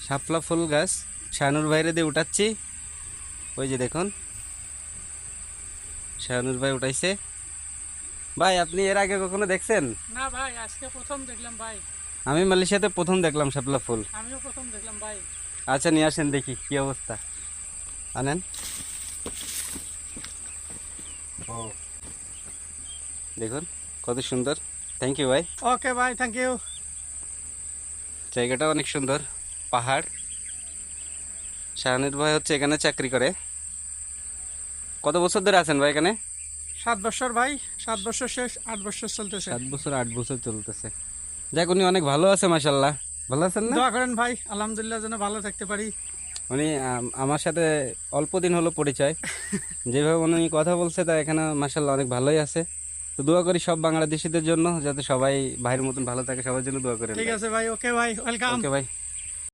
শাপলা ফুল গাছ শাহানুর ভাইরে দিয়ে উঠাচ্ছি। ওই যে দেখুন শাহানুর ভাই উঠাইছে। ভাই আপনি এর আগে কখনো দেখছেন? না ভাই, আজকে প্রথম দেখলাম ভাই। আমি মালয়েশিয়াতে প্রথম দেখলাম শাপলা ফুল। আমিও প্রথম দেখলাম ভাই। আচ্ছা নিয়ে আসেন দেখি কি অবস্থা। আনেন। ও দেখুন কত সুন্দর। থ্যাংক ইউ ভাই। ওকে ভাই, থ্যাংক ইউ। জায়গাটা অনেক সুন্দর, পাহাড়। শাহানুর ভাই হচ্ছে এখানে চাকরি করে। কত বছর ধরে আছেন ভাই এখানে? 7 বছর ভাই, 7 বছর শেষ, 8 বছর চলতেছে। 7 বছর 8 বছর চলতেছে। যাক উনি অনেক ভালো আছে মাশাল্লাহ। ভালো আছেন না? দোয়া করেন ভাই, আলহামদুলিল্লাহ যেন ভালো থাকতে পারি। উনি আমার সাথে অল্প দিন হলো পরিচয়। যেভাবে উনি কথা বলছে তা এখানে মাশাল্লাহ অনেক ভালোই আছে। তো দোয়া করি সব বাংলাদেশিদের জন্য, যাতে সবাই ভাইয়ের মতন ভালো থাকে, সবার জন্য দোয়া করেন। ঠিক আছে ভাই, ওকে ভাই, ওয়েলকাম। ওকে ভাই।